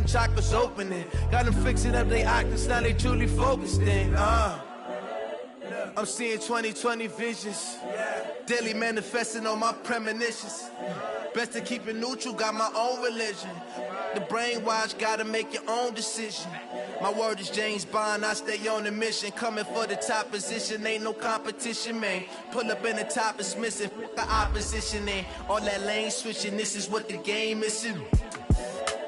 them chakras opening. Got them fixing up they octaves, now they truly focused in. I'm seeing 20/20 visions. Daily manifesting on my premonitions. Best to keep it neutral, got my own religion. The brainwash, gotta make your own decision. My word is James Bond, I stay on the mission. Coming for the top position, ain't no competition, man. Pull up in the top, it's missing, the opposition ain't. All that lane switching, this is what the game missing.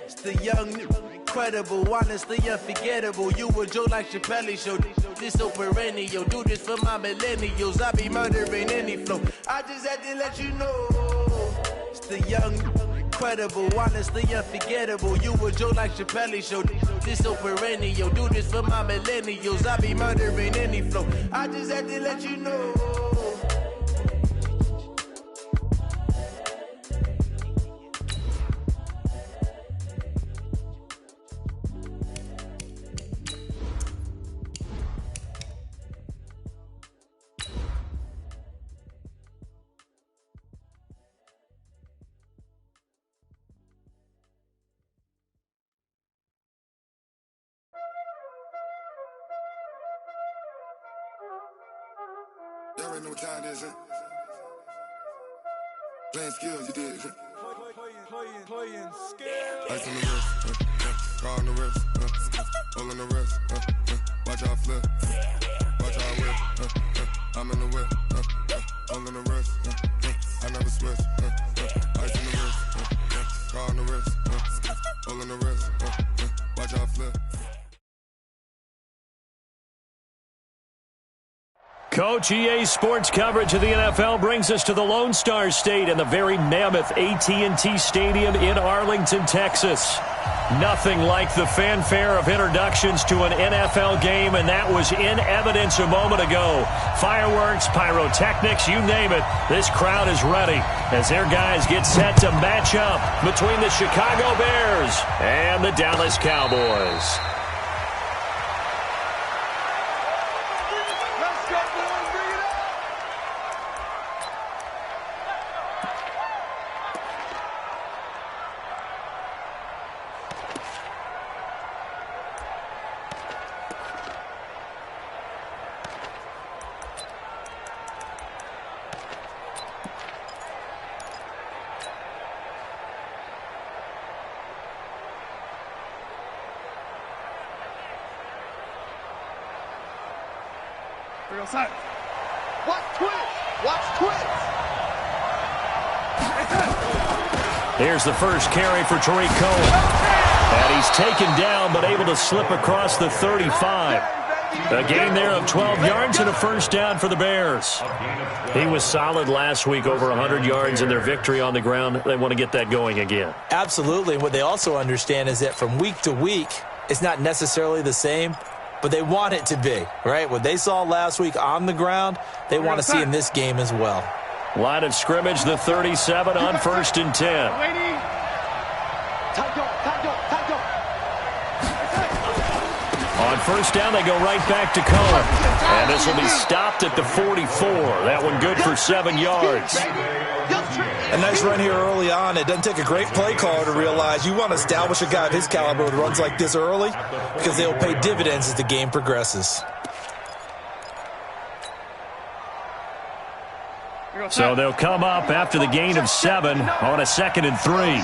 It's the young, incredible, honestly unforgettable. You a Joe like Chappelle show. This so perennial, do this for my millennials. I be murdering any flow. I just had to let you know. It's the young, incredible, honestly unforgettable. You a Joe like Chappelle show. This so perennial, do this for my millennials. I be murdering any flow. I just had to let you know. Y'all already know what time it is, huh? Playing skills, you did. Playing skills. Ice on the wrist, car on the wrist, hole in the wrist, watch out flip, watch out whip, I'm in the whip, hole in the wrist, I never switch, ice on the wrist, car on the wrist, hole in the wrist, watch out flip. Coach, EA Sports coverage of the NFL brings us to the Lone Star State and the very mammoth AT&T Stadium in Arlington, Texas. Nothing like the fanfare of introductions to an NFL game, and that was in evidence a moment ago. Fireworks, pyrotechnics, you name it, this crowd is ready as their guys get set to match up between the Chicago Bears and the Dallas Cowboys. Watch twist. Watch twist. Here's the first carry for Tariq Cohen. And he's taken down but able to slip across the 35. A gain there of 12 yards and a first down for the Bears. He was solid last week, over 100 yards in their victory on the ground. They want to get that going again. Absolutely. What they also understand is that from week to week, it's not necessarily the same, but they want it to be, right? What they saw last week on the ground, they want to see in this game as well. Line of scrimmage, the 37 on 1st and 10. On first down, they go right back to Cohen. And this will be stopped at the 44. That one good for 7 yards. A nice run here early on. It doesn't take a great play caller to realize you want to establish a guy of his caliber with runs like this early because they'll pay dividends as the game progresses. So they'll come up after the gain of 7 on a 2nd and 3.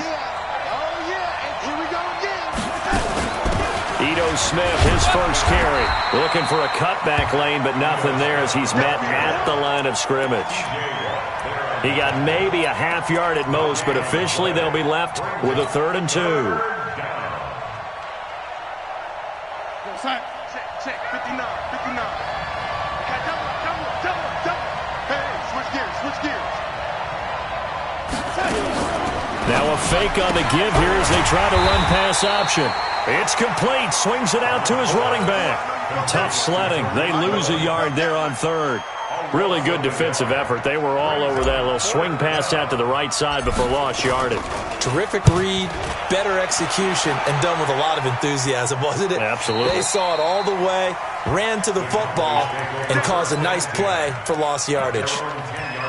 Ito Smith, his first carry. Looking for a cutback lane, but nothing there as he's met at the line of scrimmage. He got maybe a half yard at most, but officially they'll be left with a 3rd and 2. Check, 59. Double. Hey, switch gears. Now a fake on the give here as they try to run pass option. It's complete. Swings it out to his running back. Tough sledding. They lose a yard there on 3rd. Really good defensive effort. They were all over that little swing pass out to the right side before lost yardage. Terrific read, better execution, and done with a lot of enthusiasm, wasn't it? Absolutely. They saw it all the way, ran to the football, and caused a nice play for lost yardage.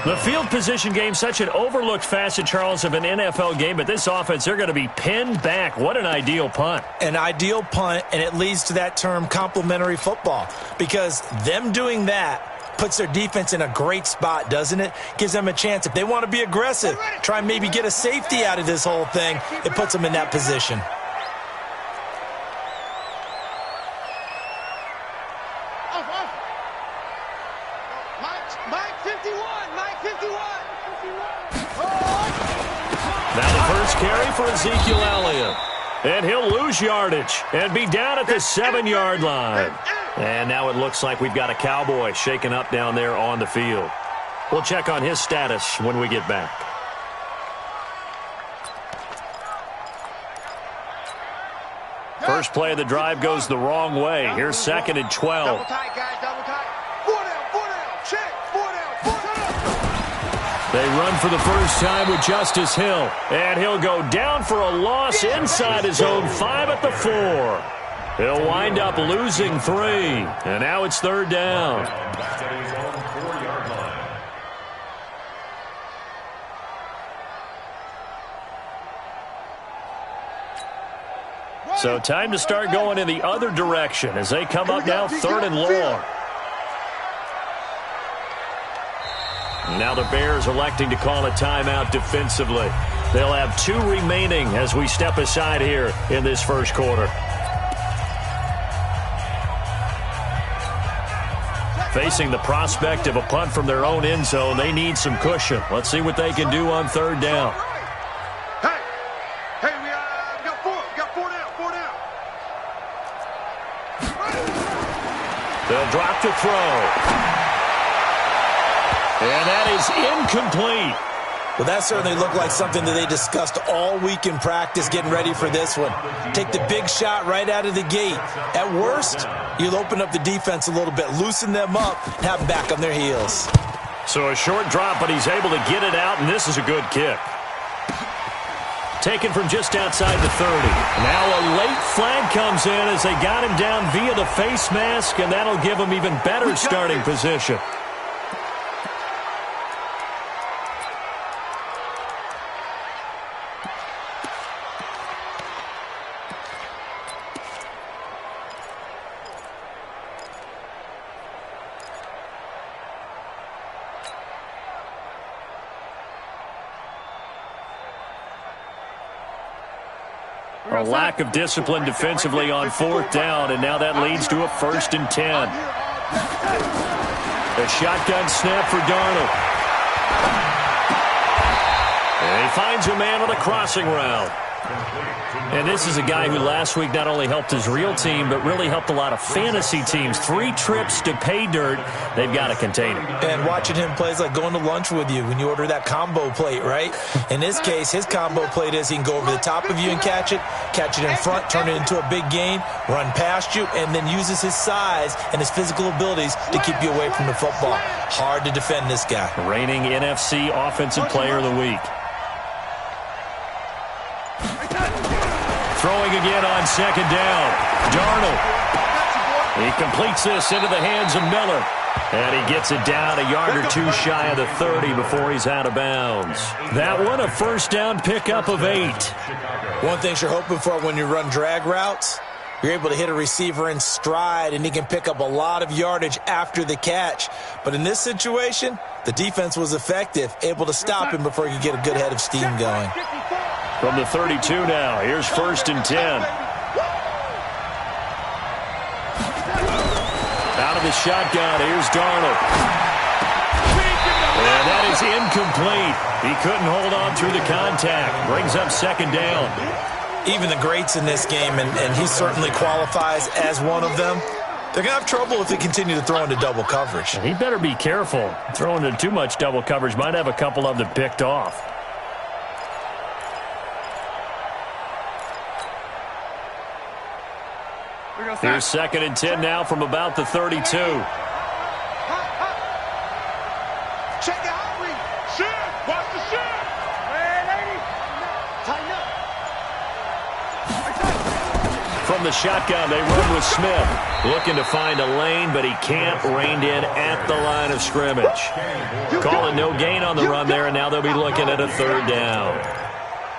The field position game, such an overlooked facet, Charles, of an NFL game, but this offense, they're going to be pinned back. What an ideal punt. An ideal punt, and it leads to that term complementary football, because them doing that puts their defense in a great spot, doesn't it? Gives them a chance. If they want to be aggressive, try and maybe get a safety out of this whole thing, it puts them in that position. Now the first carry for Ezekiel Elliott. And he'll lose yardage and be down at the 7-yard line. And now it looks like we've got a Cowboy shaken up down there on the field. We'll check on his status when we get back. First play of the drive goes the wrong way. Here's 2nd and 12. Double tight, guys, double tight. 4 down, check, 4 down. They run for the first time with Justice Hill. And he'll go down for a loss inside his own 5 at the 4. He'll wind up losing 3. And now it's 3rd down. So time to start going in the other direction as they come up now 3rd and long. Now the Bears electing to call a timeout defensively. They'll have 2 remaining as we step aside here in this first quarter. Facing the prospect of a punt from their own end zone, they need some cushion. Let's see what they can do on 3rd down. They'll drop to throw. And that is incomplete. Well, that certainly looked like something that they discussed all week in practice getting ready for this one. Take the big shot right out of the gate. At worst, you'll open up the defense a little bit, loosen them up, and have them back on their heels. So a short drop, but he's able to get it out, and this is a good kick. Taken from just outside the 30. Now a late flag comes in as they got him down via the face mask, and that'll give him even better starting position. A lack of discipline defensively on 4th down, and now that leads to a 1st and 10. A shotgun snap for Darnold. And he finds a man on a crossing route. And this is a guy who last week not only helped his real team, but really helped a lot of fantasy teams. 3 trips to pay dirt. They've got to contain him. And watching him play is like going to lunch with you when you order that combo plate, right? In this case, his combo plate is he can go over the top of you and catch it in front, turn it into a big gain, run past you, and then uses his size and his physical abilities to keep you away from the football. Hard to defend this guy. Reigning NFC Offensive Player of the Week. Throwing again on 2nd down. Darnold. He completes this into the hands of Miller. And he gets it down a yard or 2 shy of the 30 before he's out of bounds. That one a 1st down pickup of 8. One thing you're hoping for when you run drag routes, you're able to hit a receiver in stride and he can pick up a lot of yardage after the catch. But in this situation, the defense was effective, able to stop him before he could get a good head of steam going. From the 32 now, here's 1st and 10. Out of the shotgun, here's Darnold. And that is incomplete. He couldn't hold on through the contact. Brings up 2nd down. Even the greats in this game, and he certainly qualifies as one of them, they're going to have trouble if they continue to throw into double coverage. He better be careful. Throwing into too much double coverage might have a couple of them picked off. Here's 2nd and 10 now from about the 32. Check out, shoot, watch the shoot. Hey, lady, tighten up. From from the shotgun. They run with Smith. Looking to find a lane, but he can't. Reined in at the line of scrimmage. Calling no gain on the run there, and now they'll be looking at a third down.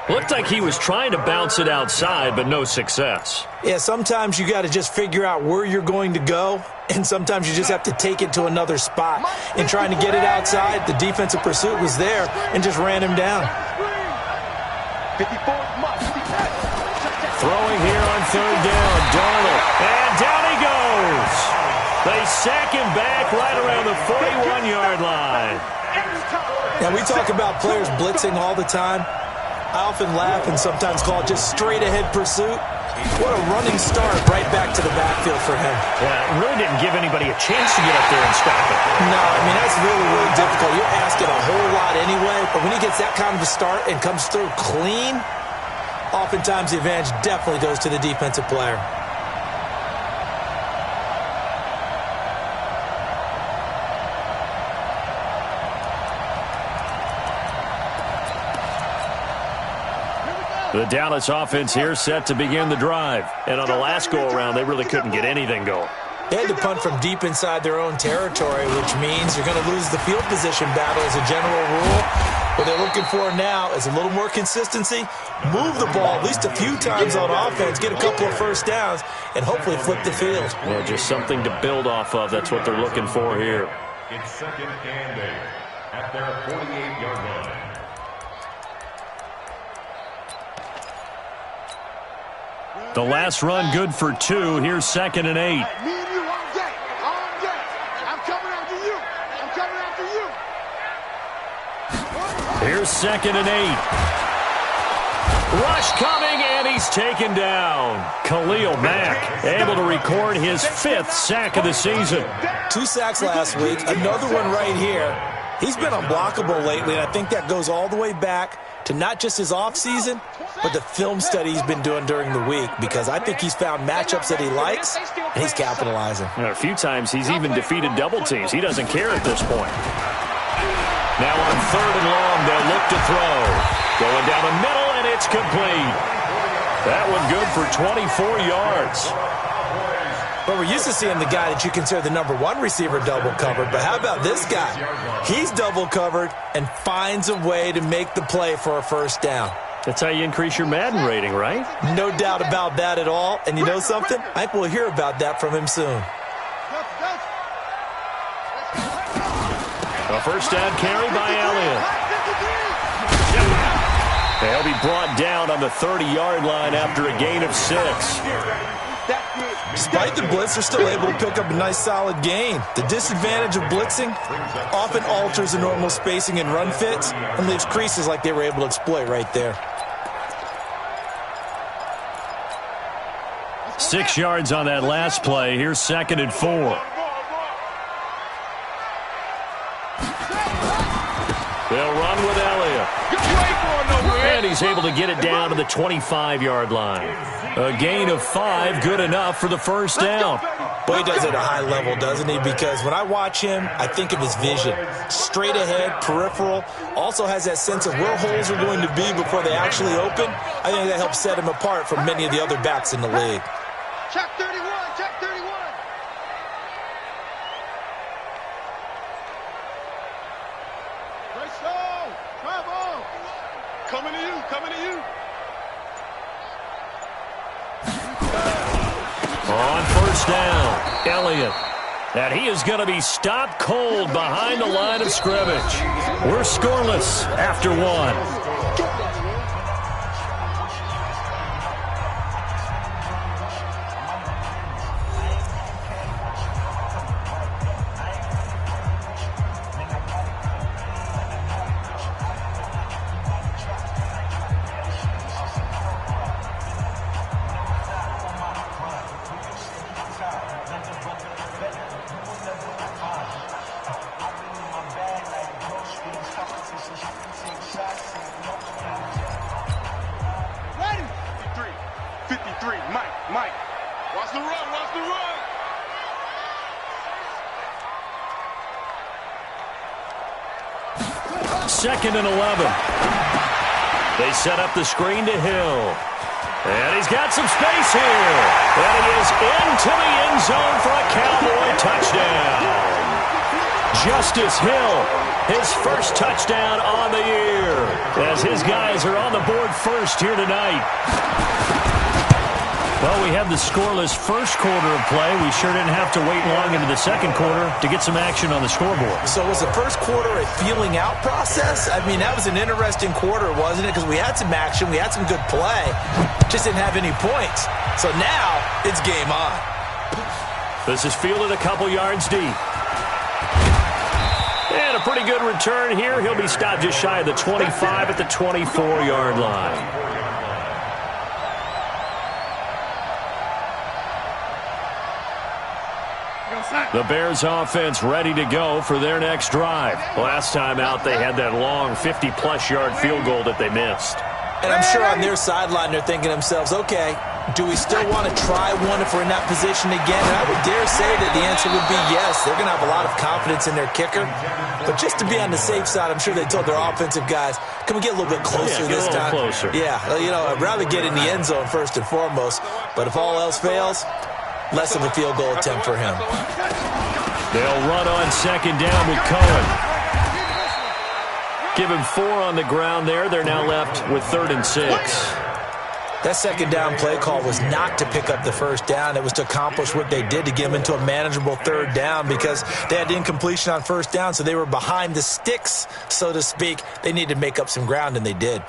Looked like he was trying to bounce it outside, but no success. Yeah, sometimes you got to just figure out where you're going to go, and sometimes you just have to take it to another spot. In trying to get it outside, the defensive pursuit was there and just ran him down. Throwing here on third down, Darnold, and down he goes. They sack him back right around the 41-yard line. Now, we talk about players blitzing all the time. I often laugh and sometimes call it just straight-ahead pursuit. What a running start right back to the backfield for him. Yeah, it really didn't give anybody a chance to get up there and stop it. No, I mean, that's really, really difficult. You're asking a whole lot anyway, but when he gets that kind of a start and comes through clean, oftentimes the advantage definitely goes to the defensive player. The Dallas offense here set to begin the drive. And on the last go-around, they really couldn't get anything going. They had to punt from deep inside their own territory, which means you're going to lose the field position battle as a general rule. What they're looking for now is a little more consistency, move the ball at least a few times on offense, get a couple of first downs, and hopefully flip the field. Yeah, just something to build off of. That's what they're looking for here. It's second and 8 at their 48-yard line. The last run good for 2. Here's second and 8. Me and you all day. All day. I'm coming after you. I'm coming after you. Here's second and 8. Rush coming, and he's taken down. Khalil Mack able to record his 5th sack of the season. 2 sacks last week, another one right here. He's been unblockable lately, and I think that goes all the way back to not just his offseason, but the film study he's been doing during the week, because I think he's found matchups that he likes, and he's capitalizing. A few times he's even defeated double teams. He doesn't care at this point. Now on third and long, they'll look to throw. Going down the middle, and it's complete. That one good for 24 yards. Well, we're used to seeing the guy that you consider the number 1 receiver double covered, but how about this guy? He's double covered and finds a way to make the play for a first down. That's how you increase your Madden rating, right? No doubt about that at all. And you know something? I think we'll hear about that from him soon. A first down carry by Elliott. They'll be brought down on the 30-yard line after a gain of 6. Despite the blitz, they're still able to pick up a nice solid gain. The disadvantage of blitzing often alters the normal spacing and run fits and leaves creases like they were able to exploit right there. 6 yards on that last play. Here's second and 4. They'll run with Elliott. And he's able to get it down to the 25-yard line. A gain of 5, good enough for the first down. Boy, he does it at a high level, doesn't he? Because when I watch him, I think of his vision. Straight ahead, peripheral. Also has that sense of where holes are going to be before they actually open. I think that helps set him apart from many of the other backs in the league. Check 31. Check 31. Let's go. Bravo. Coming to you. Coming to you. On first down, Elliott. And he is going to be stopped cold behind the line of scrimmage. We're scoreless after 1. Second and 11. They set up the screen to Hill. And he's got some space here. to the end zone for a Cowboy touchdown. Justice Hill, his first touchdown on the year, as his guys are on the board first here tonight. Well, we have the scoreless first quarter of play. We sure didn't have to wait long into the second quarter to get some action on the scoreboard. So was the first quarter a feeling out process? I mean, that was an interesting quarter, wasn't it? Because we had some action, we had some good play, just didn't have any points. So now it's game on. This is fielded a couple yards deep. And a pretty good return here. He'll be stopped just shy of the 25 at the 24-yard line. The Bears offense ready to go for their next drive. Last time out, they had that long 50-plus yard field goal that they missed. And I'm sure on their sideline they're thinking to themselves, okay, do we still want to try one if we're in that position again? And I would dare say that the answer would be yes. They're going to have a lot of confidence in their kicker. But just to be on the safe side, I'm sure they told their offensive guys, can we get a little bit closer this time? Closer. Yeah, you know, I'd rather get in the end zone first and foremost. But if all else fails, less of a field goal attempt for him. They'll run on second down with Cohen. Give him 4 on the ground there. They're now left with 3rd and 6. That second down play call was not to pick up the first down. It was to accomplish what they did to get them into a manageable 3rd down because they had incompletion on first down, so they were behind the sticks, so to speak. They needed to make up some ground, and they did.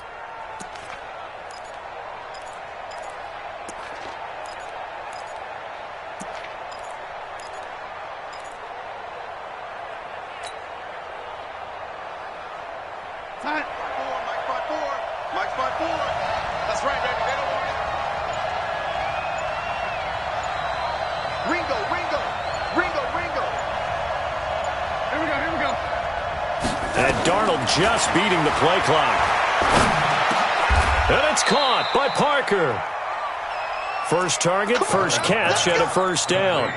Just beating the play clock. And it's caught by Parker. First target, first catch, and a first down.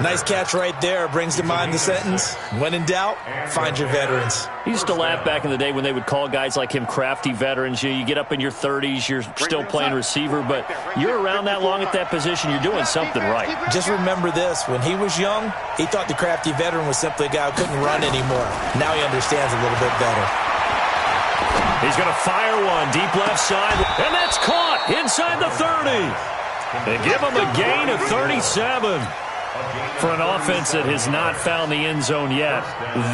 Nice catch right there. Brings to mind the sentence, when in doubt, find your veterans. He used to laugh back in the day when they would call guys like him crafty veterans. You get up in your 30s, you're still playing receiver, but you're around that long at that position, you're doing something right. Just remember this. When he was young, he thought the crafty veteran was simply a guy who couldn't run anymore. Now he understands a little bit better. He's going to fire one deep left side, and that's caught inside the 30. They give him a gain of 37. For an offense that has not found the end zone yet,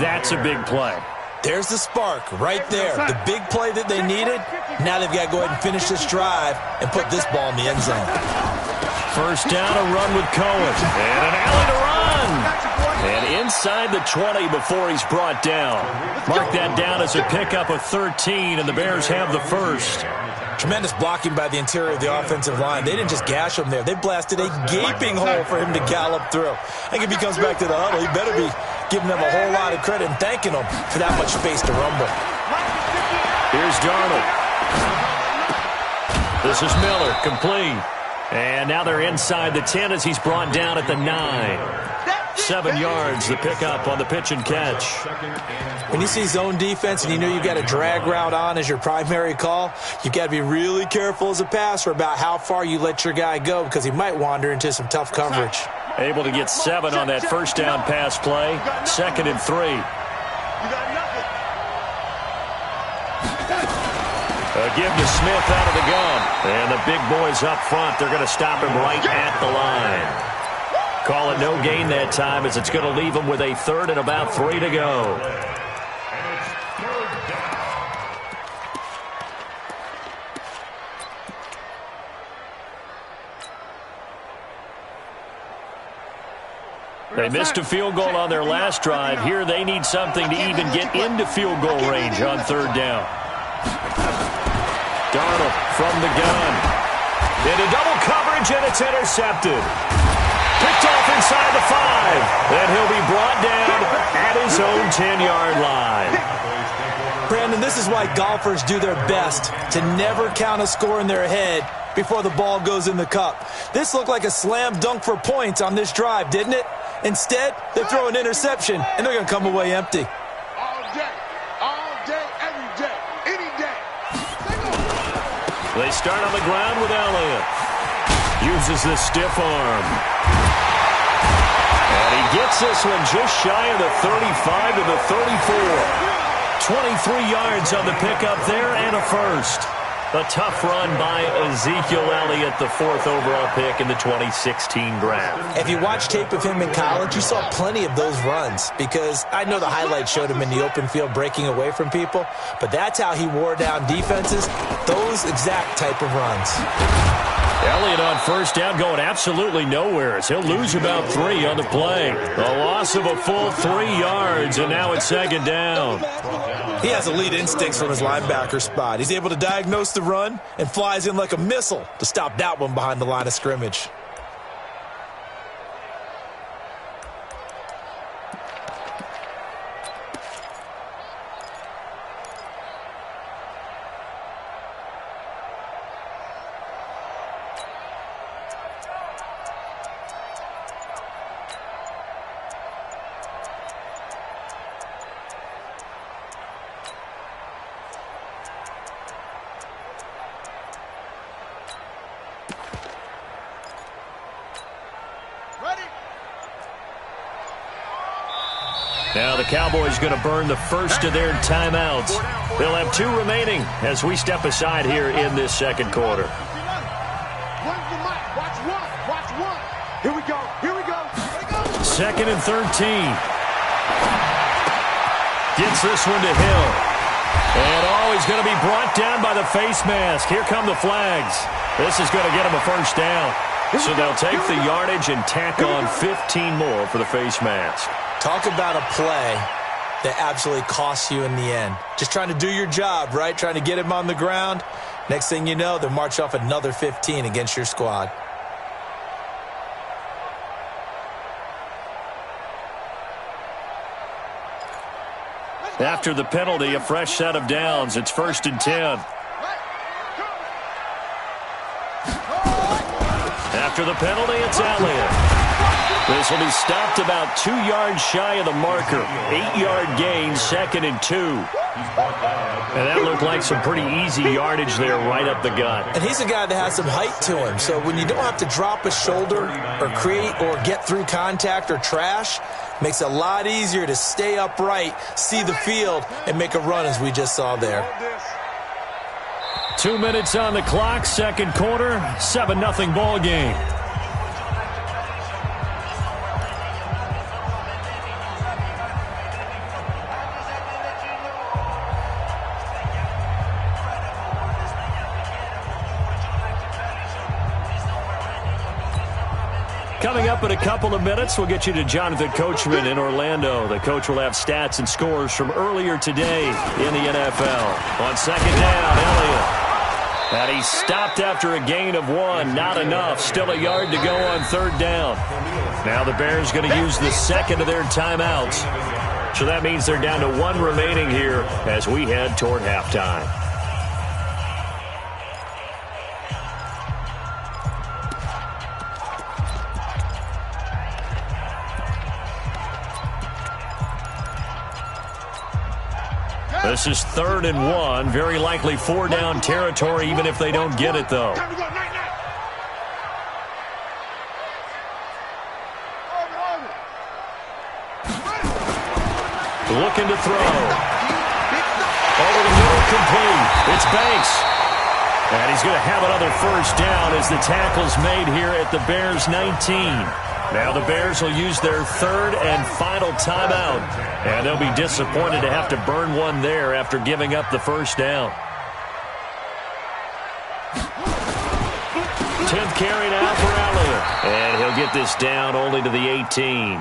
that's a big play. There's the spark right there. The big play that they needed. Now they've got to go ahead and finish this drive and put this ball in the end zone. First down, a run with Cohen. And an alley to run. And inside the 20 before he's brought down. Mark that down as a pickup of 13, and the Bears have the first. Tremendous blocking by the interior of the offensive line. They didn't just gash him there. They blasted a gaping hole for him to gallop through. I think if he comes back to the huddle, he better be giving them a whole lot of credit and thanking them for that much space to rumble. Here's Darnold. This is Miller, complete. And now they're inside the 10 as he's brought down at the 9. 7 yards, the pickup on the pitch and catch. When you see zone defense and you know you've got a drag route on as your primary call, you've got to be really careful as a passer about how far you let your guy go because he might wander into some tough coverage. Able to get 7 on that first down pass play. 2nd and 3. A give to Smith out of the gun. And the big boys up front, they're going to stop him right at the line. Call it no gain that time as it's going to leave him with a 3rd and about 3 to go. They missed a field goal on their last drive. Here they need something to even get into field goal range on 3rd down. Darnold from the gun. Into double coverage, and it's intercepted. Picked off inside the 5. Then he'll be brought down at his own 10-yard line. Brandon, this is why golfers do their best to never count a score in their head before the ball goes in the cup. This looked like a slam dunk for points on this drive, didn't it? Instead, they throw an interception, and they're going to come away empty. All day, every day, any day. They start on the ground with Elliott. Uses the stiff arm. And he gets this one just shy of the 35 to the 34. 23 yards on the pickup there and a first. A tough run by Ezekiel Elliott, the 4th overall pick in the 2016 draft. If you watch tape of him in college, you saw plenty of those runs because I know the highlights showed him in the open field breaking away from people, but that's how he wore down defenses, those exact type of runs. Elliott on first down going absolutely nowhere as he'll lose about 3 on the play. A loss of a full 3 yards, and now it's second down. He has elite instincts from his linebacker spot. He's able to diagnose the run and flies in like a missile to stop that one behind the line of scrimmage. Now the Cowboys going to burn the first of their timeouts. They'll have 2 remaining as we step aside here in this second quarter. Here we go. Here we go. Second and 13. Gets this one to Hill. And he's going to be brought down by the face mask. Here come the flags. This is going to get him a first down. So they'll take the yardage and tack on 15 more for the face mask. Talk about a play that absolutely costs you in the end. Just trying to do your job, right? Trying to get him on the ground. Next thing you know, they'll march off another 15 against your squad. After the penalty, a fresh set of downs. It's 1st and 10. After the penalty, it's Elliott. This will be stopped about 2 yards shy of the marker. 8-yard gain, 2nd and 2. And that looked like some pretty easy yardage there right up the gut. And he's a guy that has some height to him. So when you don't have to drop a shoulder or create or get through contact or trash, makes it a lot easier to stay upright, see the field, and make a run as we just saw there. 2 minutes on the clock, second quarter, 7-0 ball game. Coming up in a couple of minutes, we'll get you to Jonathan Coachman in Orlando. The coach will have stats and scores from earlier today in the NFL. On second down, Elliott. And he stopped after a gain of 1. Not enough. Still a yard to go on third down. Now the Bears going to use the second of their timeouts. So that means they're down to 1 remaining here as we head toward halftime. This is 3rd and 1. Very likely 4-down territory, even if they don't get it, though. Looking to throw. Over the middle, complete. It's Banks. And he's going to have another first down as the tackle's made here at the Bears' 19. Now the Bears will use their 3rd and final timeout. And they'll be disappointed to have to burn one there after giving up the first down. 10th carry now for Elliott. And he'll get this down only to the 18.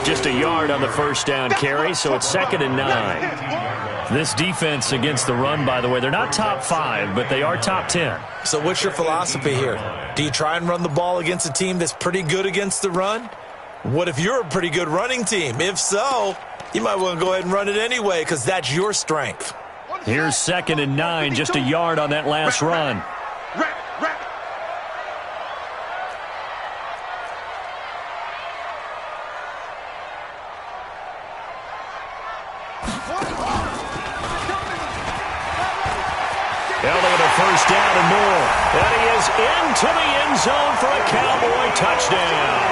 Just a yard on the first down carry, so it's 2nd and 9. This defense against the run, by the way, they're not top 5, but they are top 10. So what's your philosophy here? Do you try and run the ball against a team that's pretty good against the run? What if you're a pretty good running team? If so, you might want to go ahead and run it anyway because that's your strength. Here's 2nd and 9, just a yard on that last run. Elliott, a first down and more. And he is into the end zone for a Cowboy touchdown.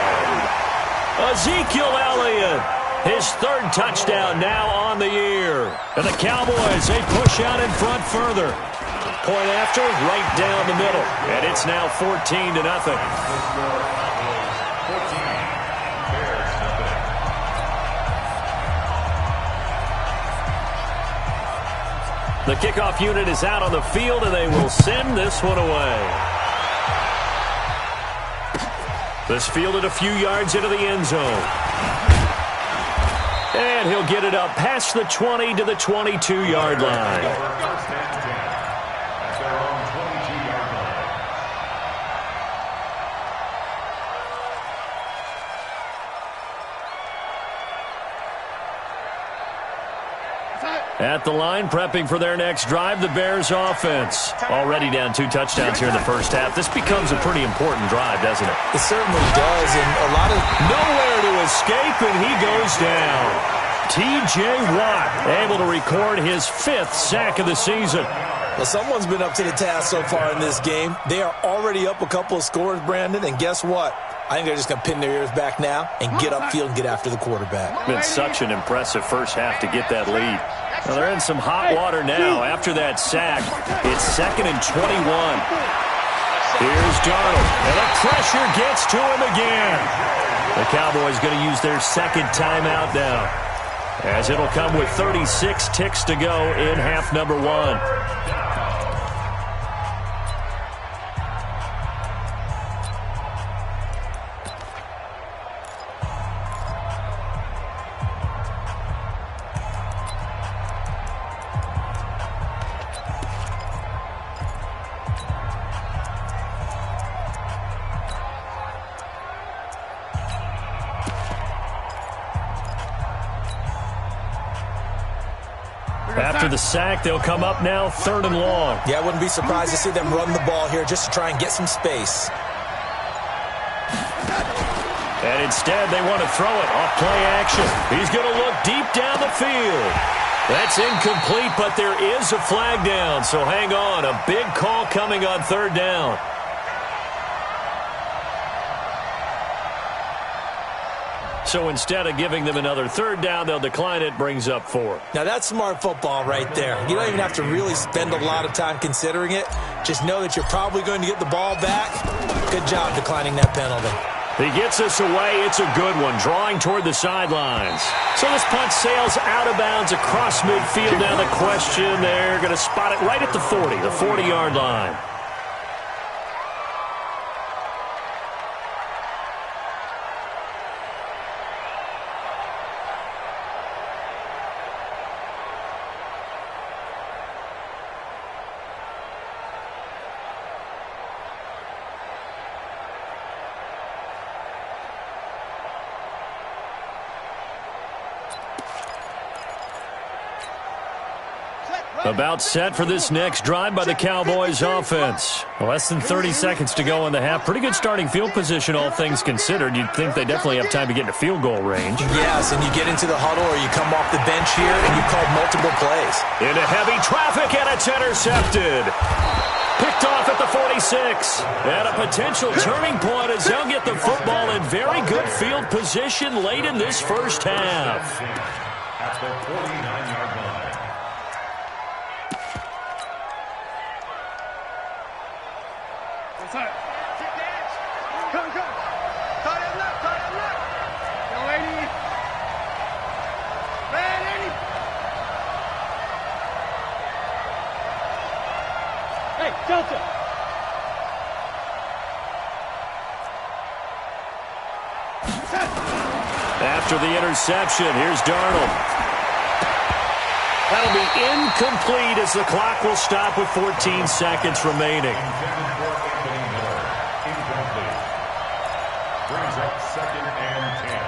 Ezekiel Elliott, his third touchdown now on the year. And the Cowboys, they push out in front further. Point after, right down the middle. And it's now 14-0. The kickoff unit is out on the field, and they will send this one away. This fielded a few yards into the end zone. And he'll get it up past the 20 to the 22-yard line. At the line, prepping for their next drive, the Bears offense. Already down 2 touchdowns here in the first half. This becomes a pretty important drive, doesn't it? It certainly does, and a lot of... Nowhere to escape, and he goes down. T.J. Watt able to record his 5th sack of the season. Well, someone's been up to the task so far in this game. They are already up a couple of scores, Brandon, and guess what? I think they're just going to pin their ears back now and get upfield and get after the quarterback. Been such an impressive first half to get that lead. Well, they're in some hot water now after that sack. It's 2nd and 21. Here's Darnold, and the pressure gets to him again. The Cowboys going to use their second timeout now, as it'll come with 36 ticks to go in half number 1. After the sack, they'll come up now 3rd and long. Yeah, I wouldn't be surprised to see them run the ball here just to try and get some space. And instead, they want to throw it off play action. He's going to look deep down the field. That's incomplete, but there is a flag down, so hang on. A big call coming on 3rd down. So instead of giving them another 3rd down, they'll decline it, brings up 4. Now that's smart football right there. You don't even have to really spend a lot of time considering it. Just know that you're probably going to get the ball back. Good job declining that penalty. He gets us away. It's a good one, drawing toward the sidelines. So this punt sails out of bounds across midfield. Now the question, they're going to spot it right at the 40, the 40-yard line. About set for this next drive by the Cowboys offense. Less than 30 seconds to go in the half. Pretty good starting field position, all things considered. You'd think they definitely have time to get into field goal range. Yes, and you get into the huddle or you come off the bench here and you call multiple plays. Into heavy traffic, and it's intercepted. Picked off at the 46. And a potential turning point as they'll get the football in very good field position late in this first half. At the 49-yard line. Delta. After the interception, here's Darnold. That'll be incomplete as the clock will stop with 14 seconds remaining. Incomplete. Brings up 2nd and 10.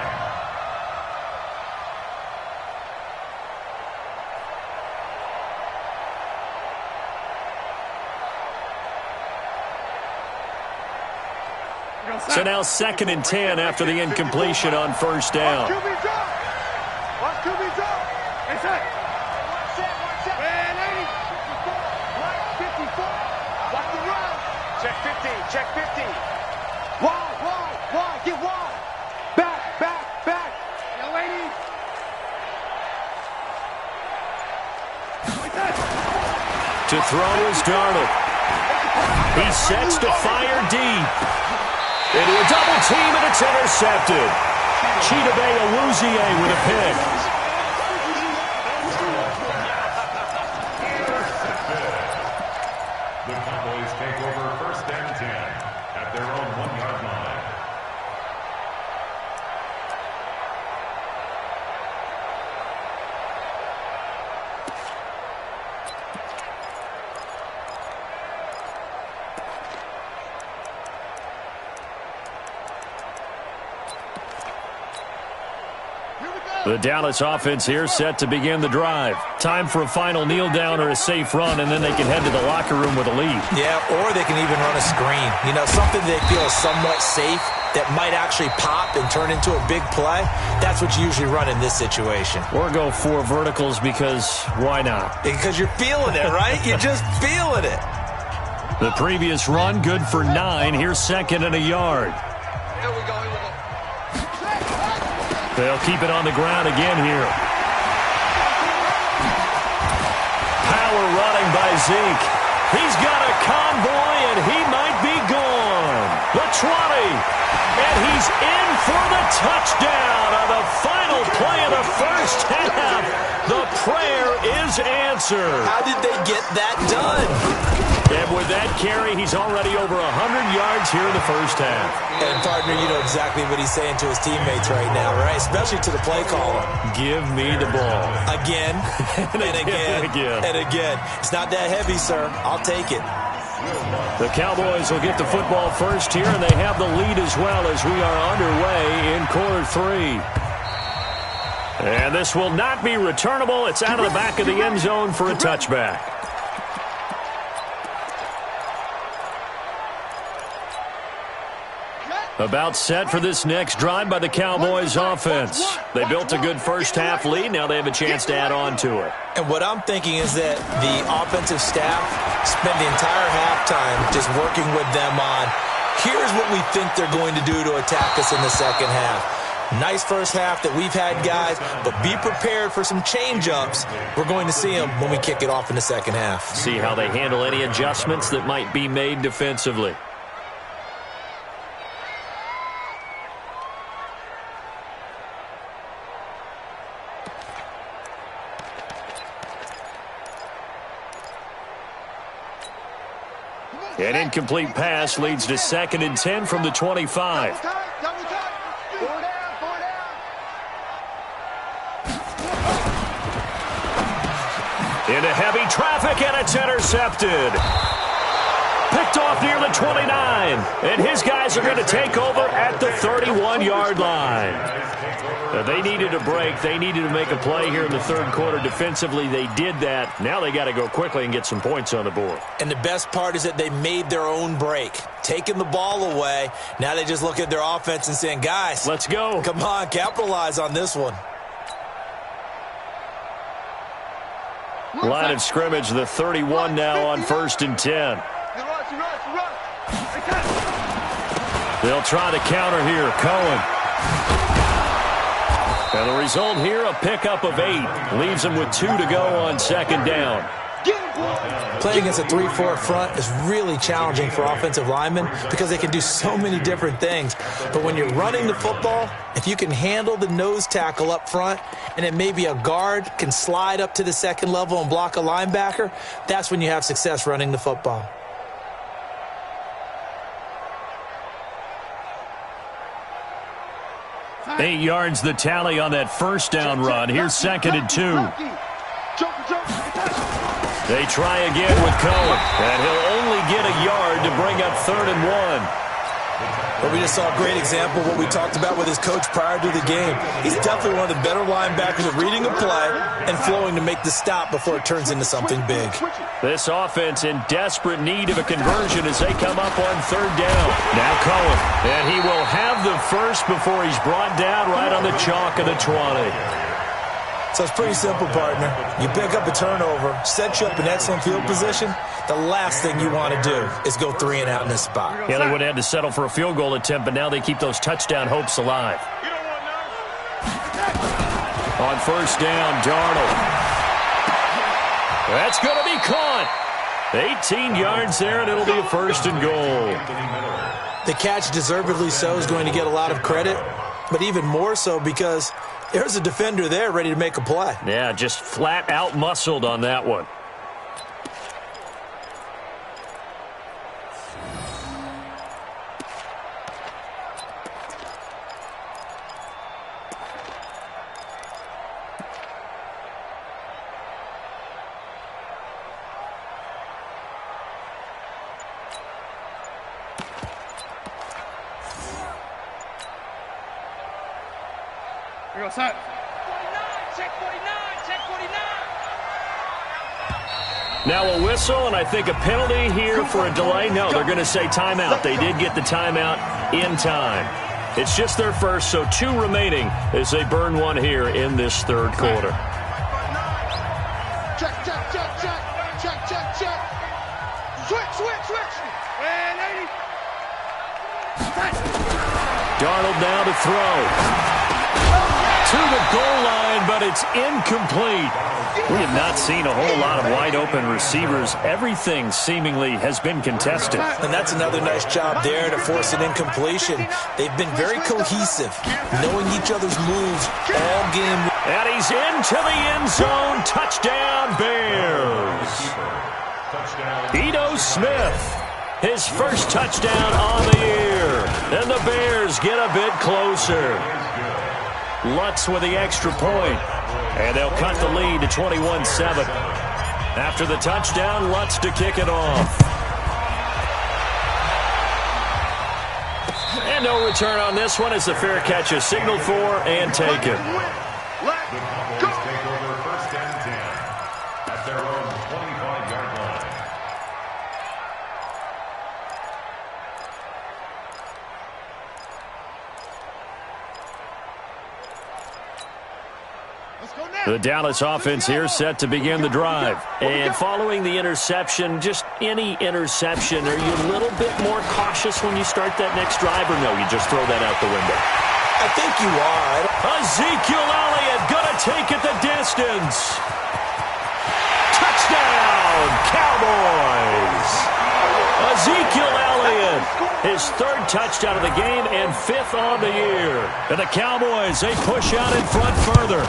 So now 2nd and 10 after the incompletion on first down. Watch QB drop. Hey, set. Man, 80. Right, 54. Check 50. Wide. Get wide. Back. Young lady. To throw is Darnold. He sets to fire deep. Into a double team, and it's intercepted. Chidobe Awuzie with a pick. The Cowboys take over 1st and 10 at their own 1-yard line. The Dallas offense here set to begin the drive. Time for a final kneel down or a safe run, and then they can head to the locker room with a lead. Yeah, or they can even run a screen. You know, something they feel is somewhat safe that might actually pop and turn into a big play. That's what you usually run in this situation. Or go 4 verticals because why not? Because you're feeling it, right? You're just feeling it. The previous run, good for 9. Here's 2nd and a yard. Here we go. They'll keep it on the ground again here. Power running by Zeke. He's got a convoy, and he might be gone. The 20. And he's in for the touchdown on the final play of the first half. The prayer is answered. How did they get that done? And with that carry, he's already over 100 yards here in the first half. And, partner, you know exactly what he's saying to his teammates right now, right? Especially to the play caller. Give me the ball. Again, and again. It's not that heavy, sir. I'll take it. The Cowboys will get the football first here, and they have the lead as well as we are underway in quarter 3. And this will not be returnable. It's out of the back of the end zone for a touchback. About set for this next drive by the Cowboys offense. They built a good first half lead. Now they have a chance to add on to it. And what I'm thinking is that the offensive staff spent the entire halftime just working with them on, here's what we think they're going to do to attack us in the second half. Nice first half that we've had, guys, but be prepared for some change-ups. We're going to see them when we kick it off in the second half. See how they handle any adjustments that might be made defensively. An incomplete pass leads to 2nd and 10 from the 25. Into heavy traffic, and it's intercepted. Picked off near the 29. And his guys are going to take over at the 31-yard line. They needed a break. They needed to make a play here in the third quarter. Defensively, they did that. Now they got to go quickly and get some points on the board. And the best part is that they made their own break. Taking the ball away. Now they just look at their offense and saying, guys, let's go. Come on, capitalize on this one. Line of scrimmage, the 31 now on 1st and 10. They'll try the counter here. Cohen. And the result here, a pickup of 8. Leaves them with 2 to go on 2nd down. Playing against a 3-4 front is really challenging for offensive linemen because they can do so many different things. But when you're running the football, if you can handle the nose tackle up front and then maybe a guard can slide up to the second level and block a linebacker, that's when you have success running the football. Eight yards the tally on that first down run. Here's 2nd and 2. They try again with Cohen, and he'll only get a yard to bring up 3rd and 1. But we just saw a great example of what we talked about with his coach prior to the game. He's definitely one of the better linebackers at reading a play and flowing to make the stop before it turns into something big. This offense in desperate need of a conversion as they come up on 3rd down. Now Cohen, and he will have the first before he's brought down right on the chalk of the 20. So it's pretty simple, partner. You pick up a turnover, set you up in excellent field position. The last thing you want to do is go 3 and out in this spot. Yeah, they would have had to settle for a field goal attempt, but now they keep those touchdown hopes alive. On first down, Darnold. That's going to be caught. 18 yards there, and it'll be a first and goal. The catch, deservedly so, is going to get a lot of credit, but even more so because there's a defender there ready to make a play. Yeah, just flat out muscled on that one. Check 49, check 49. Now a whistle, and I think a penalty here for a delay. No, they're going to say timeout. They did get the timeout in time. It's just their first, so 2 remaining as they burn one here in this third quarter. Check. Switch. And 80. Darnold now to throw. To the goal line, but it's incomplete. We have not seen a whole lot of wide-open receivers. Everything seemingly has been contested. And that's another nice job there to force an incompletion. They've been very cohesive, knowing each other's moves all game. And he's into the end zone. Touchdown, Bears. Ito Smith, his first touchdown on the year. And the Bears get a bit closer. Lutz with the extra point, and they'll cut the lead to 21-7. After the touchdown, Lutz to kick it off. And no return on this one as the fair catch is signaled for and taken. The Cowboys take over first and 10 at their own 25-yard line. The Dallas offense here set to begin the drive. And following the interception, just any interception, are you a little bit more cautious when you start that next drive, or no, you just throw that out the window? I think you are. Ezekiel Elliott gonna take it the distance. Touchdown, Cowboys! Ezekiel Elliott, his 3rd touchdown of the game and 5th on the year. And the Cowboys, they push out in front further.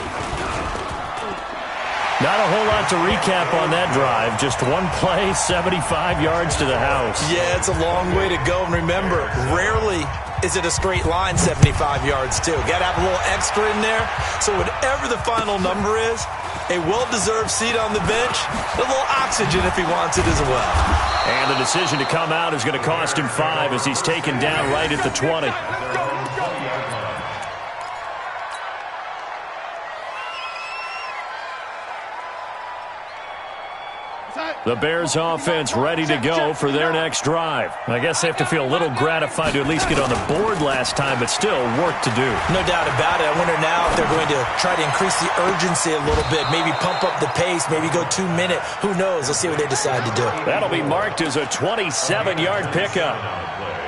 Not a whole lot to recap on that drive. Just one play, 75 yards to the house. Yeah, it's a long way to go. And remember, rarely is it a straight line 75 yards, too. Got to have a little extra in there. So whatever the final number is, a well-deserved seat on the bench, a little oxygen if he wants it as well. And the decision to come out is going to cost him 5 as he's taken down right at the 20. The Bears offense ready to go for their next drive. I guess they have to feel a little gratified to at least get on the board last time, but still work to do. No doubt about it. I wonder now if they're going to try to increase the urgency a little bit, maybe pump up the pace, maybe go 2-minute. Who knows? Let's see what they decide to do. That'll be marked as a 27-yard pickup.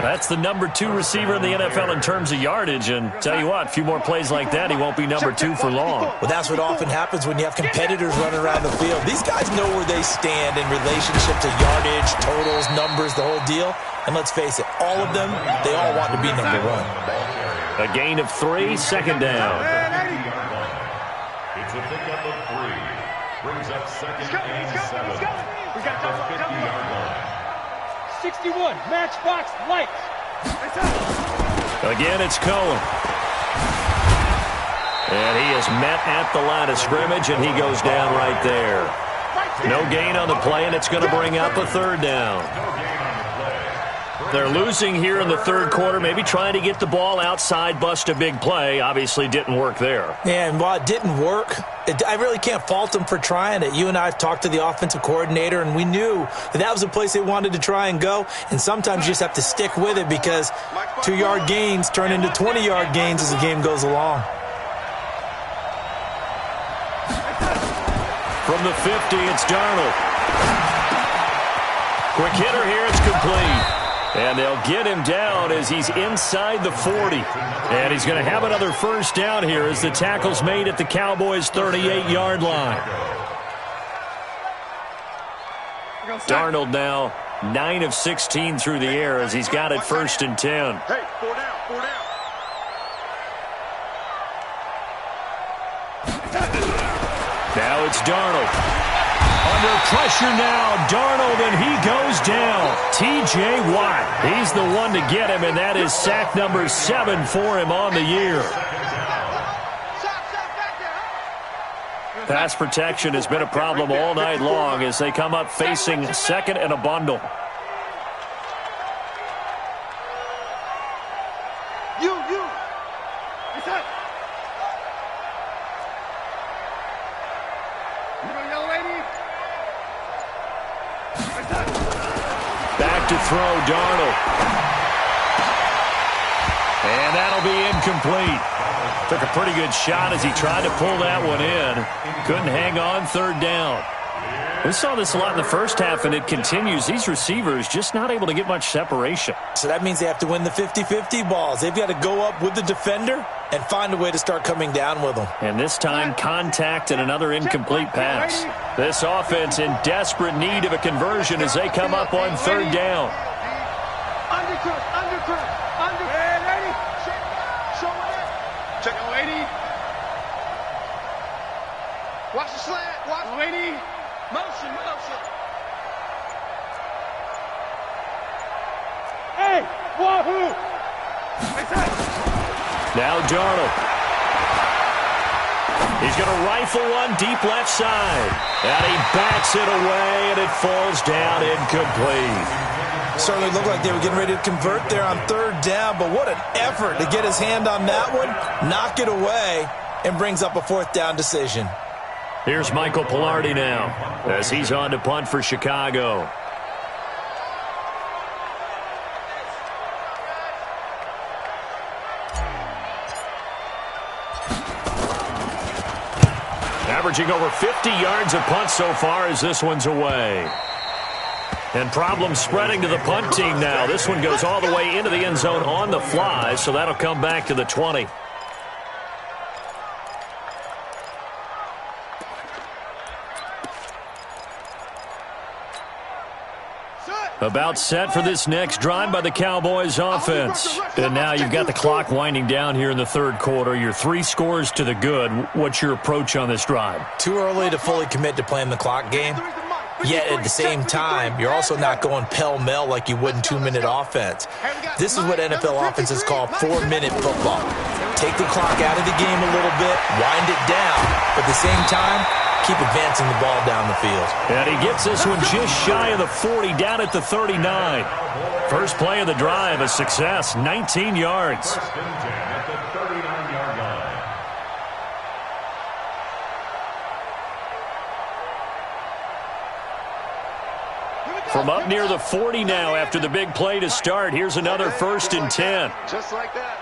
That's the number 2 receiver in the NFL in terms of yardage, and tell you what, a few more plays like that, he won't be number 2 for long. Well, that's what often happens when you have competitors running around the field. These guys know where they stand in relationship to yardage, totals, numbers, the whole deal. And let's face it, all of them, they all want to be number 1. A gain of 3, second down. It's a pickup of 3. Brings up second and 7. We got the 50-yard line. 61, matchbox lights. Again, it's Cohen. And he is met at the line of scrimmage, and he goes down right there. No gain on the play, and it's going to bring up a 3rd down. They're losing here in the 3rd quarter, maybe trying to get the ball outside, bust a big play. Obviously didn't work there. Yeah, and while it didn't work, I really can't fault them for trying it. You and I have talked to the offensive coordinator, and we knew that was a place they wanted to try and go. And sometimes you just have to stick with it because 2-yard gains turn into 20-yard gains as the game goes along. From the 50, it's Darnold. Quick hitter here, it's complete. And they'll get him down as he's inside the 40. And he's going to have another first down here as the tackle's made at the Cowboys' 38-yard line. Darnold now 9 of 16 through the air as he's got it 1st and 10. Hey, 4 down, 4 down. Now it's Darnold. Under pressure now, Darnold, and he goes down. T.J. Watt, he's the one to get him, and that is sack number 7 for him on the year. Pass protection has been a problem all night long as they come up facing 2nd and a bundle. You. Back to throw, Darnold. And that'll be incomplete. Took a pretty good shot as he tried to pull that one in. Couldn't hang on 3rd down. We saw this a lot in the first half, and it continues. These receivers just not able to get much separation. So that means they have to win the 50-50 balls. They've got to go up with the defender and find a way to start coming down with them. And this time, contact and another incomplete pass. This offense in desperate need of a conversion as they come up on 3rd down. Undercut. Ready? Show it. Check it, lady. Watch the slant. Watch, lady. Motion. Hey, wahoo! Now Darnold. He's going to rifle one deep left side. And he backs it away, and it falls down incomplete. Certainly looked like they were getting ready to convert there on 3rd down, but what an effort to get his hand on that one, knock it away, and brings up a 4th down decision. Here's Michael Pilardi now as he's on to punt for Chicago. Averaging over 50 yards a punt so far as this one's away. And problems spreading to the punt team now. This one goes all the way into the end zone on the fly, so that'll come back to the 20. About set for this next drive by the Cowboys offense. And now you've got the clock winding down here in the 3rd quarter. You're 3 scores to the good. What's your approach on this drive? Too early to fully commit to playing the clock game. Yet at the same time, you're also not going pell-mell like you would in 2-minute offense. This is what NFL offenses call 4-minute football. Take the clock out of the game a little bit, wind it down, but at the same time, keep advancing the ball down the field. And he gets this one just shy of the 40, down at the 39. First play of the drive, a success, 19 yards. First and 10 at the 39-yard line. From up near the 40 now after the big play to start, here's another 1st and 10. Just like that.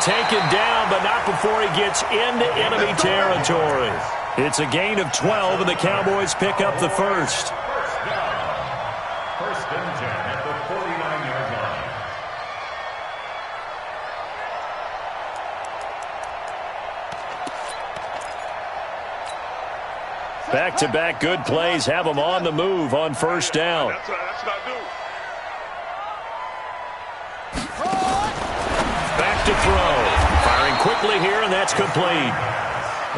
Taken down, but not before he gets into enemy territory. It's a gain of 12, and the Cowboys pick up the first. First down. First and 10 at the 49-yard line. Back-to-back good plays have them on the move on 1st down. That's what I do. To throw. Firing quickly here, and that's complete.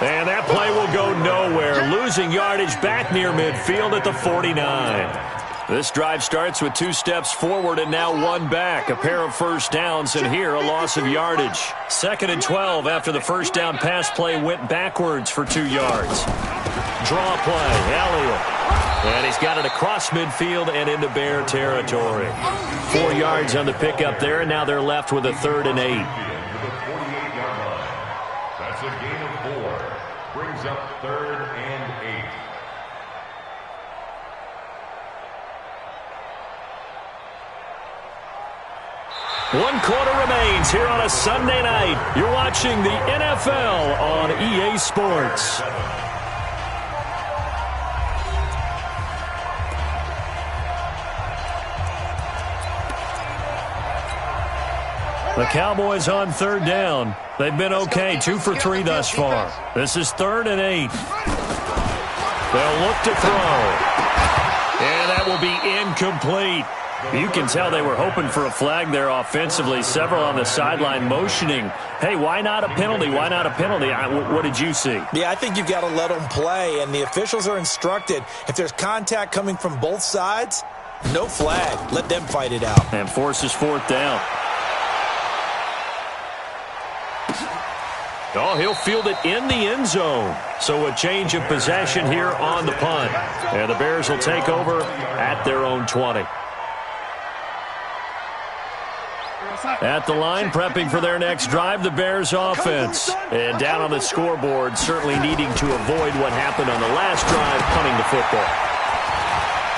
And that play will go nowhere. Losing yardage back near midfield at the 49. This drive starts with 2 steps forward and now 1 back. A pair of first downs, and here a loss of yardage. 2nd and 12 after the first down pass play went backwards for 2 yards. Draw play, Elliott. And he's got it across midfield and into Bear territory. 4 yards on the pickup there, and now they're left with a 3rd and 8. That's a gain of 4. Brings up 3rd and 8. 1 quarter remains here on a Sunday night. You're watching the NFL on EA Sports. The Cowboys on 3rd down. They've been okay, 2 for 3 thus far. This is 3rd and 8. They'll look to throw. And that will be incomplete. You can tell they were hoping for a flag there offensively. Several on the sideline motioning, hey, why not a penalty? Why not a penalty? What did you see? Yeah, I think you've got to let them play, and the officials are instructed. If there's contact coming from both sides, no flag. Let them fight it out. And forces 4th down. Oh, he'll field it in the end zone. So a change of possession here on the punt. And the Bears will take over at their own 20. At the line, prepping for their next drive, the Bears offense. And down on the scoreboard, certainly needing to avoid what happened on the last drive, punting the football.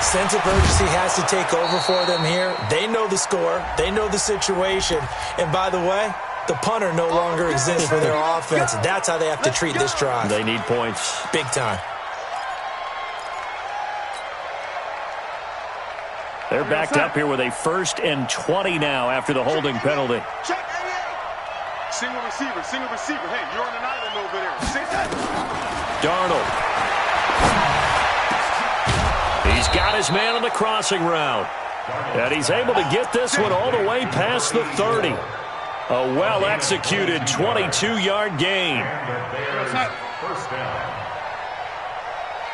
Sense of urgency has to take over for them here. They know the score. They know the situation. And by the way, the punter no longer exists for their offense. That's how they have to treat this drive. They need points. Big time. They're backed up here with a 1st and 20 now after the holding penalty. Check, 88. Single receiver, single receiver. Hey, you're on an island over there. Darnold. He's got his man on the crossing route. And he's able to get this one all the way past the 30. A well-executed 22-yard gain. First down.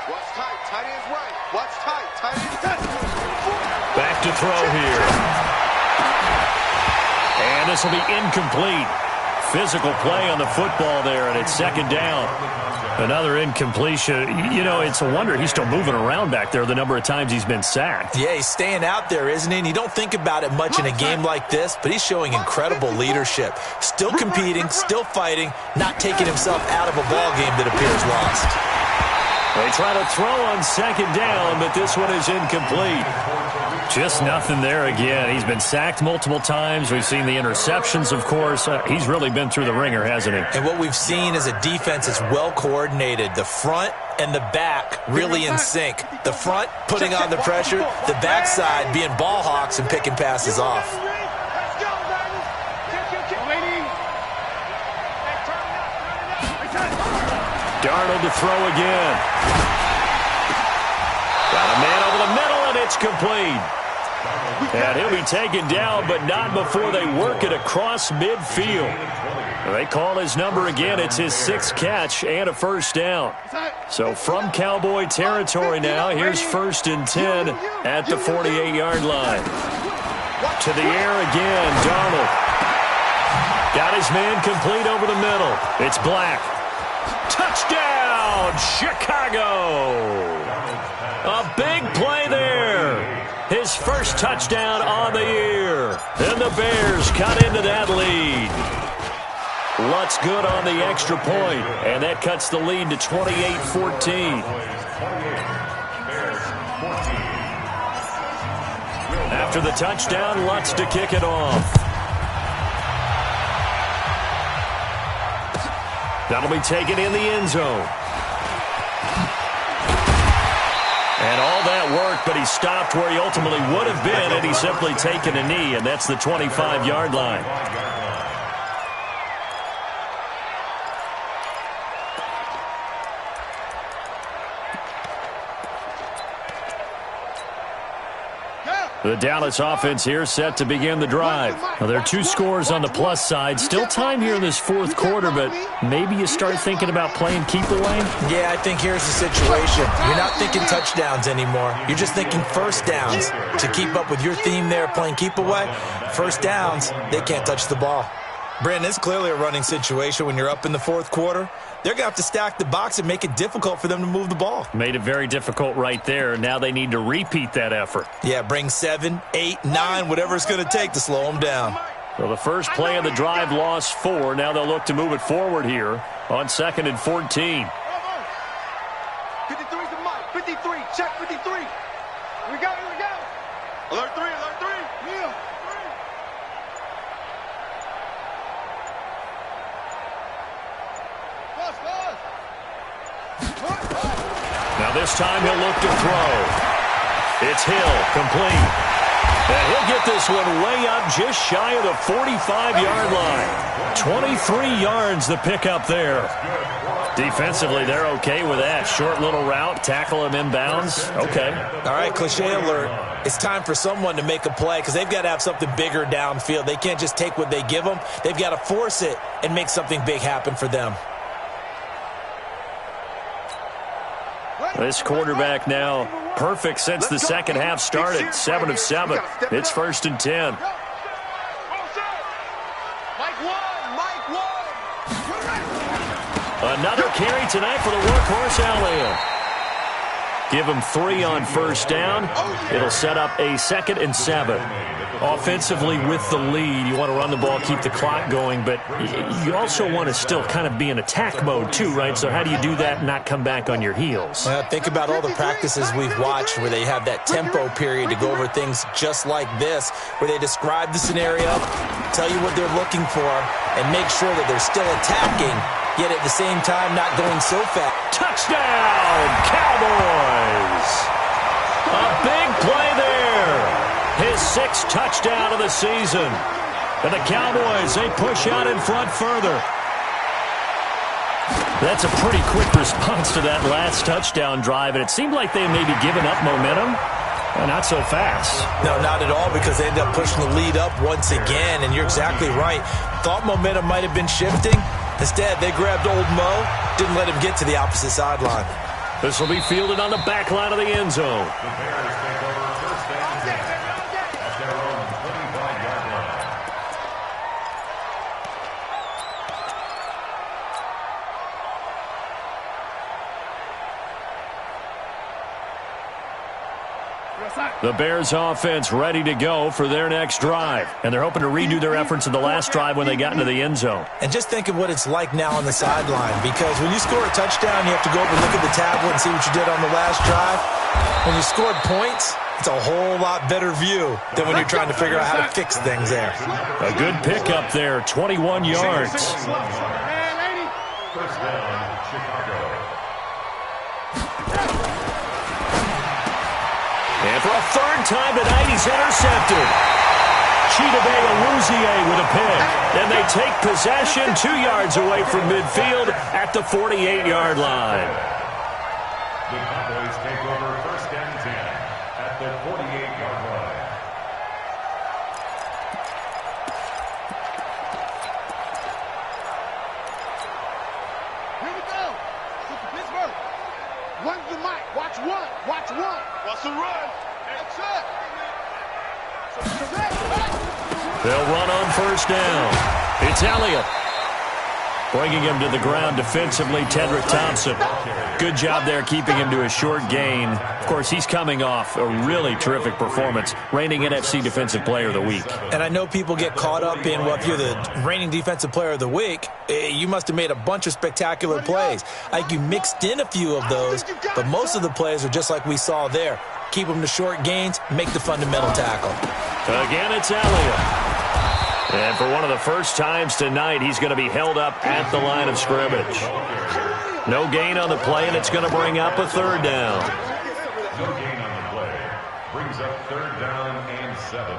Watch tight, tight end's right. Watch tight, tight end's tight. Back to throw here. And this will be incomplete. Physical play on the football there, and it's 2nd down. Another incompletion. You know, it's a wonder he's still moving around back there the number of times he's been sacked. Yeah, he's staying out there, isn't he? And you don't think about it much in a game like this, but he's showing incredible leadership. Still competing, still fighting, not taking himself out of a ball game that appears lost. They try to throw on 2nd down, but this one is incomplete. Just nothing there again. He's been sacked multiple times. We've seen the interceptions, of course. He's really been through the ringer, hasn't he? And what we've seen is a defense that's well coordinated. The front and the back really in sync. The front putting on the pressure, the backside being ball hawks and picking passes off. Darnold to throw again. Got a man over the middle, and it's complete. And he'll be taken down, but not before they work it across midfield. They call his number again. It's his 6th catch and a 1st down. So from Cowboy territory now, here's 1st and 10 at the 48-yard line. To the air again, Darnold. Got his man complete over the middle. It's Black. Touchdown, Chicago! A big play there. His first touchdown on the year. And the Bears cut into that lead. Lutz good on the extra point, and that cuts the lead to 28-14. After the touchdown, Lutz to kick it off. That'll be taken in the end zone. And all that work, but he stopped where he ultimately would have been had he simply taken a knee, and that's the 25-yard line. The Dallas offense here set to begin the drive. Now, there are 2 scores on the plus side. Still time here in this 4th quarter, but maybe you start thinking about playing keep away? Yeah, I think here's the situation. You're not thinking touchdowns anymore. You're just thinking 1st downs. To keep up with your theme there, playing keep away, 1st downs, they can't touch the ball. Brandon, it's clearly a running situation when you're up in the 4th quarter. They're going to have to stack the box and make it difficult for them to move the ball. Made it very difficult right there. Now they need to repeat that effort. Yeah, bring 7, 8, 9, whatever it's going to take to slow them down. Well, the first play of the drive lost 4. Now they'll look to move it forward here on 2nd and 14. 53's the mic. 53. Check 53. Here we go. Alert 3. Yeah. Now this time he'll look to throw. It's Hill, complete. And he'll get this one way up just shy of the 45-yard line. 23 yards the pickup there. Defensively, they're okay with that. Short little route, tackle him inbounds. Okay. All right, cliche alert. It's time for someone to make a play because they've got to have something bigger downfield. They can't just take what they give them. They've got to force it and make something big happen for them. This quarterback now perfect since the second half started. 7 of 7. It's 1st and 10. Another carry tonight for the workhorse Elliott. Give him 3 on first down. It'll set up a 2nd and 7. Offensively with the lead, you want to run the ball, keep the clock going, but you also want to still kind of be in attack mode too, right? So how do you do that and not come back on your heels? Think about all the practices we've watched where they have that tempo period to go over things just like this, where they describe the scenario, tell you what they're looking for, and make sure that they're still attacking, yet at the same time not going so fast. Touchdown, Cowboys! A big play there. His 6th touchdown of the season. And the Cowboys, they push out in front further. That's a pretty quick response to that last touchdown drive, and it seemed like they may be giving up momentum. Not so fast. No, not at all, because they ended up pushing the lead up once again, and you're exactly right. Thought momentum might have been shifting. Instead, they grabbed old Mo, didn't let him get to the opposite sideline. This will be fielded on the back line of the end zone. The Bears take over 1st and 10 at their own 25-yard line. The Bears offense ready to go for their next drive. And they're hoping to redo their efforts in the last drive when they got into the end zone. And just think of what it's like now on the sideline, because when you score a touchdown, you have to go up and look at the tablet and see what you did on the last drive. When you scored points, it's a whole lot better view than when you're trying to figure out how to fix things there. A good pickup there, 21 yards. 1st down, Chicago. And for a 3rd time tonight, he's intercepted. Chidobe Awuzie with a pick. And they take possession 2 yards away from midfield at the 48-yard line. The Cowboys take over 1st and 10 at the 48-yard line. Here we go. Pittsburgh. Run the mic. Watch one. Watch one. Watch the run. That's it. They'll run on 1st down. It's Elliott. Bringing him to the ground defensively, Tedrick Thompson. Good job there keeping him to a short gain. Of course, he's coming off a really terrific performance, reigning NFC Defensive Player of the Week. And I know people get caught up in, well, if you're the reigning Defensive Player of the Week, you must have made a bunch of spectacular plays. I think you mixed in a few of those, but most of the plays are just like we saw there. Keep them to short gains, make the fundamental tackle. Again, it's Elliott. And for one of the first times tonight, he's going to be held up at the line of scrimmage. No gain on the play, and it's going to bring up a 3rd down. No gain on the play. Brings up 3rd down and 7.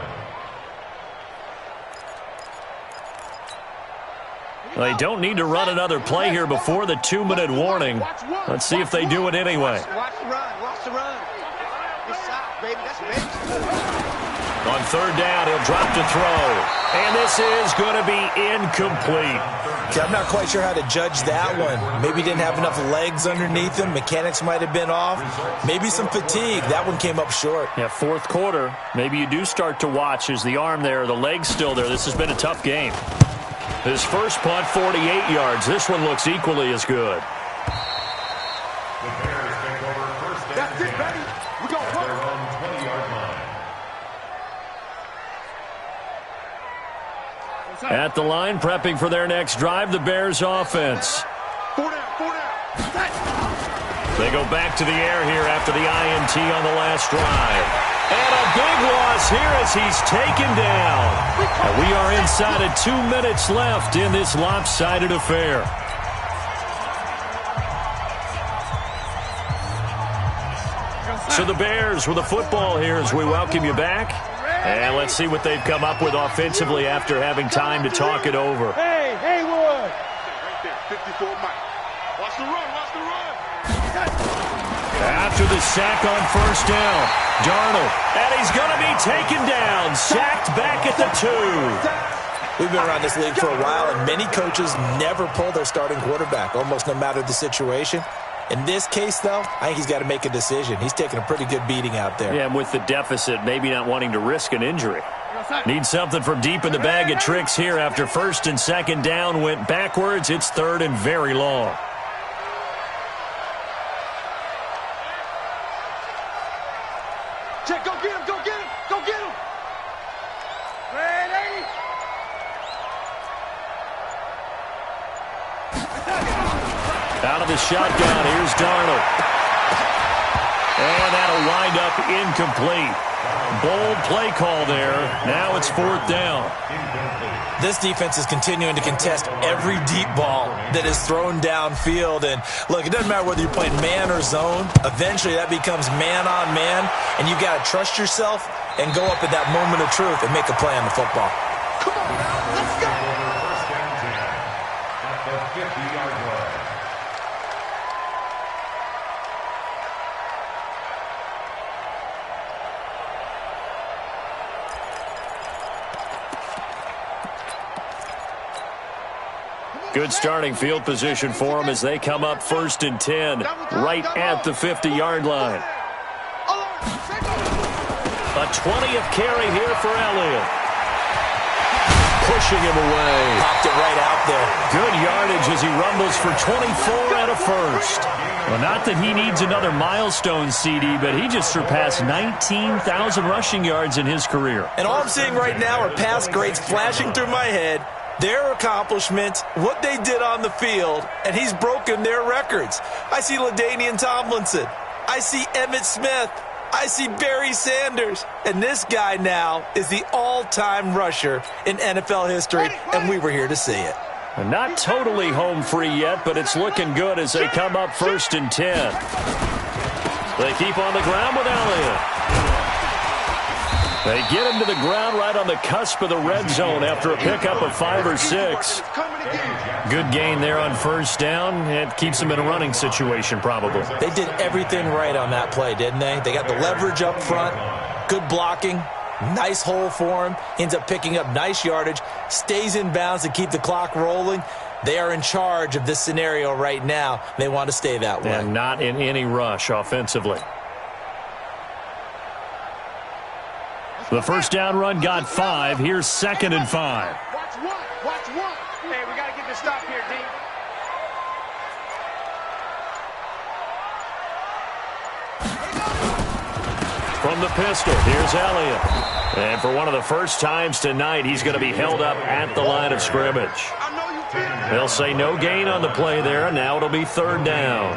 They don't need to run another play here before the 2-minute warning. Let's see if they do it anyway. Watch the run. Watch the run. Good shot, baby. That's big. On 3rd down, he'll drop to throw. And this is going to be incomplete. See, I'm not quite sure how to judge that one. Maybe didn't have enough legs underneath him. Mechanics might have been off. Maybe some fatigue. That one came up short. Yeah, 4th quarter. Maybe you do start to watch. Is the arm there, the leg's still there? This has been a tough game. His first punt, 48 yards. This one looks equally as good. The Bears take over 1st and 10 at their own 20-yard line. At the line, prepping for their next drive, the Bears offense. 4 down. 4 down. They go back to the air here after the INT on the last drive. And a big loss here as he's taken down. And we are inside of 2 minutes left in this lopsided affair. So the Bears with the football here as we welcome you back. And let's see what they've come up with offensively after having time to talk it over. Hey, Haywood. Right there, 54 Mike. Watch the run, watch the run. After the sack on first down, Darnold, and he's going to be taken down, sacked back at the 2. We've been around this league for a while, and many coaches never pull their starting quarterback, almost no matter the situation. In this case, though, I think he's got to make a decision. He's taking a pretty good beating out there. Yeah, and with the deficit, maybe not wanting to risk an injury. Need something from deep in the bag of tricks here after first and second down went backwards. It's third and very long. Check, go get him, go get him, go get him. Ready? Out of the shotgun, here's Darnold. And that'll wind up incomplete. Bold play call there. Now it's fourth down. This defense is continuing to contest every deep ball that is thrown downfield. And, look, it doesn't matter whether you're playing man or zone. Eventually that becomes man on man, and you've got to trust yourself and go up at that moment of truth and make a play on the football. Come on, let's go. First and 10 at the 50-yard line. Good starting field position for them as they come up first and 10, right at the 50-yard line. A 20th carry here for Elliott. Pushing him away. Popped it right out there. Good yardage as he rumbles for 24 and a first. Well, not that he needs another milestone, CD, but he just surpassed 19,000 rushing yards in his career. And all I'm seeing right now are past grades flashing through my head, their accomplishments, what they did on the field, and he's broken their records. I see LaDainian Tomlinson. I see Emmitt Smith. I see Barry Sanders. And this guy now is the all-time rusher in NFL history, and we were here to see it. Not totally home free yet, but it's looking good as they come up first and 10. They keep on the ground with Elliott. They get him to the ground right on the cusp of the red zone after a pickup of 5 or 6. Good gain there on first down. It keeps them in a running situation probably. They did everything right on that play, didn't they? They got the leverage up front, good blocking, nice hole for him, ends up picking up nice yardage, stays in bounds to keep the clock rolling. They are in charge of this scenario right now. They want to stay that way. And not in any rush offensively. The first down run got 5. Here's second and 5. Watch one, watch one. Hey, we got to get this stop here, D. From the pistol, here's Elliott. And for one of the first times tonight, he's going to be held up at the line of scrimmage. I know you feel it. They'll say no gain on the play there, and now it'll be third down.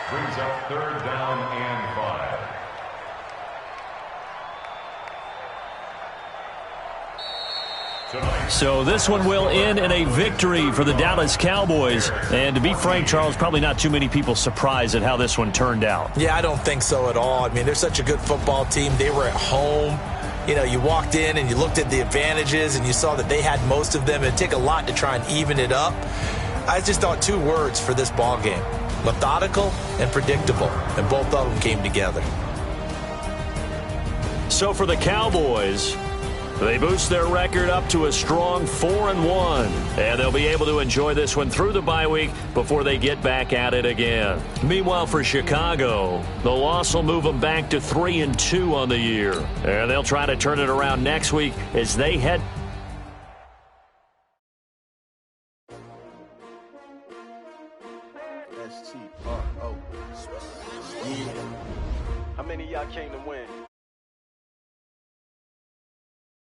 Brings up third down and 5. So this one will end in a victory for the Dallas Cowboys. And to be frank, Charles, probably not too many people surprised at how this one turned out. Yeah, I don't think so at all. I mean, they're such a good football team. They were at home. You know, you walked in and you looked at the advantages and you saw that they had most of them. It'd take a lot to try and even it up. I just thought 2 words for this ball game: methodical and predictable. And both of them came together. So for the Cowboys, they boost their record up to a strong 4-1, and they'll be able to enjoy this one through the bye week before they get back at it again. Meanwhile, for Chicago, the loss will move them back to 3-2 on the year, and they'll try to turn it around next week as they head. How many of y'all came to win?